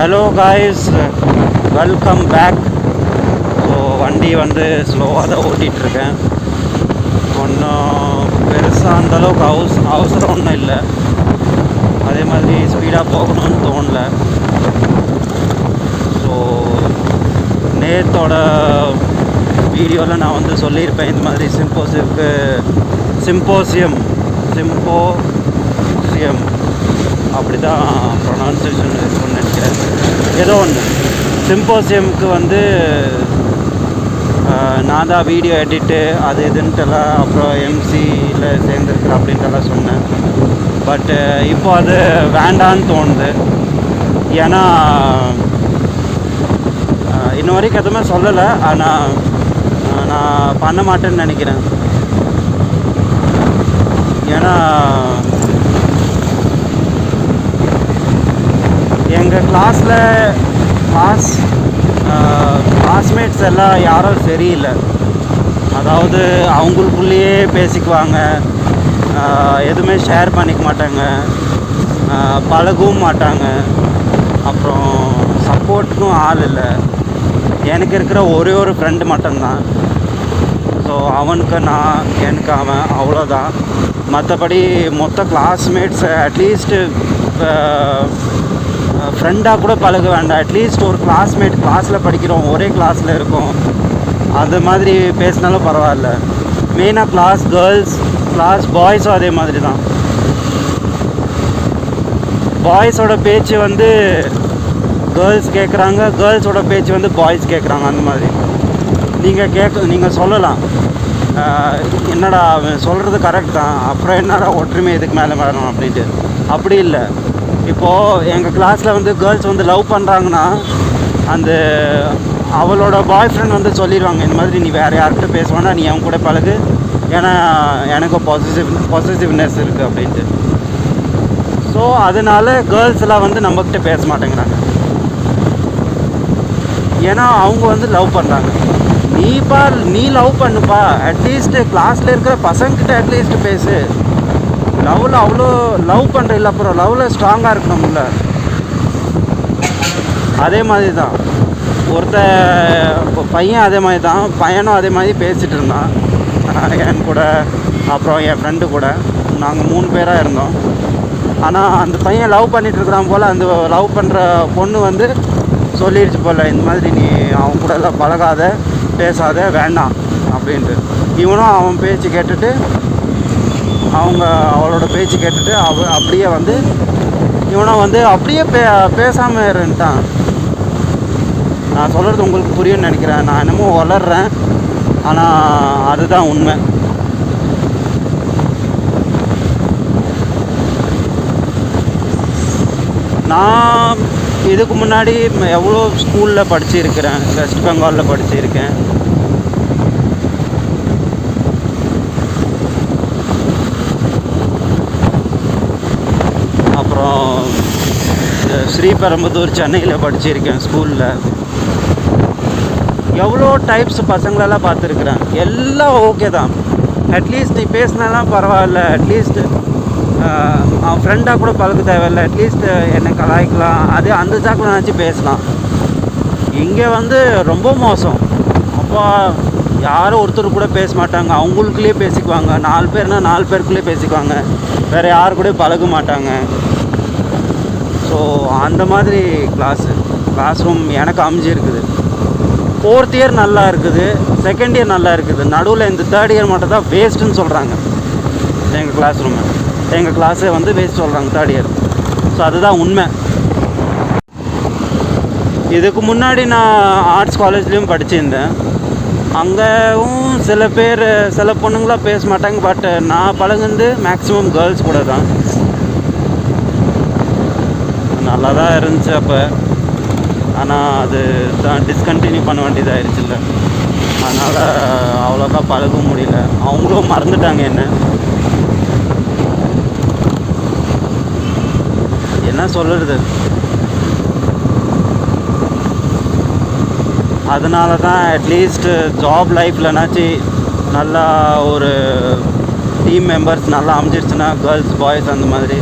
Hello guys, welcome back. So வண்டி வந்து ஸ்லோவாக தான் ஓட்டிகிட்ருக்கேன். ஒன்றும் பெருசாக அந்தளவுக்கு அவசரம் ஒன்றும் இல்லை. அதே மாதிரி ஸ்பீடாக போகணும்னு தோணலை. ஸோ நேத்தோட வீடியோவில் நான் வந்து சொல்லியிருப்பேன், இந்த மாதிரி சிம்போசியம் அப்படி தான் ப்ரொனவுன்சியேஷன் இருக்குன்னு நினைக்கிறேன். ஏதோ ஒன்று சிம்போசியமுக்கு வந்து நான் தான் வீடியோ எடிட்டு அது இதுன்ட்டுலாம், அப்புறம் எம்சியில் சேர்ந்துருக்குறேன் அப்படின்ட்டுலாம் சொன்னேன். பட்டு இப்போ அது வேண்டான்னு தோணுது. ஏன்னா இன்ன வரைக்கும் எதுவுமே சொல்லலை, ஆனால் நான் பண்ண மாட்டேன்னு நினைக்கிறேன். ஏன்னா எங்கள் கிளாஸ்மேட்ஸ் எல்லாம் யாரும் சரியில்லை. அதாவது அவங்களுக்குள்ளேயே பேசிக்குவாங்க, எதுவுமே ஷேர் பண்ணிக்க மாட்டாங்க, பழகவும் மாட்டாங்க. அப்புறம் சப்போர்ட்டுக்கும் ஆள் இல்லை. எனக்கு இருக்கிற ஒரே ஒரு ஃப்ரெண்டு மட்டும்தான். ஸோ அவனுக்கு நான், எனக்கு அவன், அவ்வளோதான். மற்றபடி மொத்த கிளாஸ்மேட்ஸை அட்லீஸ்ட்டு ஃப்ரெண்டாக கூட பழக வேண்டாம். அட்லீஸ்ட் ஒரு கிளாஸில் படிக்கிறோம், ஒரே கிளாஸில் இருக்கோம், அது மாதிரி பேசினாலும் பரவாயில்ல. மெயினாக கிளாஸ் பாய்ஸும் அதே மாதிரி தான். பாய்ஸோட பேச்சு வந்து கேர்ள்ஸ் கேட்குறாங்க, கேர்ள்ஸோட பேச்சு வந்து பாய்ஸ் கேட்குறாங்க. அந்த மாதிரி நீங்கள் சொல்லலாம், என்னடா அவன் சொல்கிறது கரெக்ட் தான், அப்புறம் என்னடா ஒற்றுமை இதுக்கு மேலே வரணும் அப்படின்ட்டு. அப்படி இல்லை. இப்போது எங்கள் கிளாஸில் வந்து கேர்ள்ஸ் வந்து லவ் பண்ணுறாங்கன்னா, அந்த அவளோட பாய் ஃப்ரெண்ட் வந்து சொல்லிடுவாங்க, இந்த மாதிரி நீ வேறு யார்கிட்ட பேசுவானா, நீ அவங்க கூட பழகு, ஏன்னா எனக்கு பாசிட்டிவ்னஸ் இருக்குது அப்படின்ட்டு. ஸோ அதனால கேர்ள்ஸ்லாம் வந்து நம்மக்கிட்ட பேச மாட்டேங்கிறாங்க. ஏன்னா அவங்க வந்து லவ் பண்ணுறாங்க. நீ லவ் பண்ணுப்பா, அட்லீஸ்ட்டு கிளாஸில் இருக்கிற பசங்கிட்ட அட்லீஸ்ட் பேசு. லவ்வில் அவ்வளோ லவ் பண்ணுற இல்லை, அப்புறம் லவ்வில் ஸ்ட்ராங்காக இருக்கணும்ல. அதே மாதிரி தான் பையன் அதே மாதிரி தான், பையனும் அதே மாதிரி பேசிகிட்டு இருந்தான் என் கூட, அப்புறம் என் ஃப்ரெண்டு கூட. நாங்கள் 3 பேராக இருந்தோம். ஆனால் அந்த பையன் லவ் பண்ணிகிட்ருக்குறான் போல். அந்த லவ் பண்ணுற பொண்ணு வந்து சொல்லிடுச்சு போல், இந்த மாதிரி நீ அவன் கூட எல்லாம் பழகாத, பேசாத, வேண்டாம் அப்படின்ட்டு. இவனும் அவன் பேச்சு கேட்டுட்டு, அவளோட பேச்சு கேட்டுட்டு அப்படியே வந்து இவனும் வந்து அப்படியே பேசாமல் இருந்துட்டான். நான் சொல்கிறது உங்களுக்கு புரியும்னு நினைக்கிறேன். நான் என்னமோ வளர்றேன், ஆனால் அதுதான் உண்மை. நான் இதுக்கு முன்னாடி எவ்வளோ ஸ்கூலில் படிச்சிருக்கிறேன். வெஸ்ட் பெங்காலில் படிச்சிருக்கேன். அப்புறம் ஸ்ரீபெரும்புதூர் சென்னையில் படிச்சிருக்கேன் ஸ்கூலில். எவ்வளோ டைப்ஸ் பசங்களெல்லாம் பார்த்துருக்குறேன். எல்லாம் ஓகே தான். அட்லீஸ்ட் நீ பேசினாலாம் பரவாயில்ல, அட்லீஸ்ட் அவன் ஃப்ரெண்டாக கூட பழக தேவையில்லை, அட்லீஸ்ட் என்னை கலாய்க்கலாம், அது அந்த சாக்கில் நினச்சி பேசலாம். இங்கே வந்து ரொம்ப மோசம். அப்போ யாரும் ஒருத்தர் கூட பேச மாட்டாங்க, அவங்களுக்குள்ளேயே பேசிக்குவாங்க. 4 பேர்னால் 4 பேருக்குள்ளேயே பேசிக்குவாங்க, வேறு யாரு கூட பழக மாட்டாங்க. ஸோ அந்த மாதிரி கிளாஸ் ரூம் எனக்கு அமைஞ்சிருக்குது. 4th இயர் நல்லா இருக்குது, 2nd இயர் நல்லா இருக்குது, நடுவில் இந்த 3rd இயர் மட்டும் தான் வேஸ்ட்டுன்னு சொல்கிறாங்க. எங்கள் கிளாஸை வந்து வேஸ்ட் சொல்கிறாங்க 3rd இயர். ஸோ அதுதான் உண்மை. இதுக்கு முன்னாடி நான் ஆர்ட்ஸ் காலேஜ்லேயும் படிச்சிருந்தேன். அங்கேவும் சில பொண்ணுங்களாம் பேச மாட்டாங்க. பட் நான் பழகுந்து மேக்ஸிமம் கேர்ள்ஸ் கூட தான். நல்லா தான் இருந்துச்சு அப்போ. ஆனால் அது தான் டிஸ்கண்டினியூ பண்ண வேண்டியதாகிடுச்சுல்ல. அதனால் அவ்வளோக்கா பழகவும் முடியல. அவங்களும் மறந்துட்டாங்க என்ன சொல்கிறது. அதனால தான் அட்லீஸ்ட் ஜாப் லைஃப்லனாச்சு நல்லா ஒரு டீம் மெம்பர்ஸ் நல்லா அமைஞ்சிருச்சுன்னா, கேர்ள்ஸ் பாய்ஸ் அந்த மாதிரி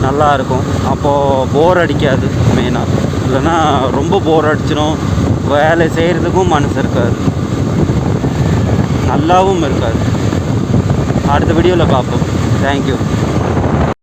நல்லாயிருக்கும். அப்போது போர் அடிக்காது மெயினாக. இல்லைன்னா ரொம்ப போர் அடிச்சிடும், வேலை செய்கிறதுக்கும் மனசு இருக்காது, நல்லாவும் இருக்காது. அடுத்த வீடியோவில் பார்ப்போம். தேங்க்யூ.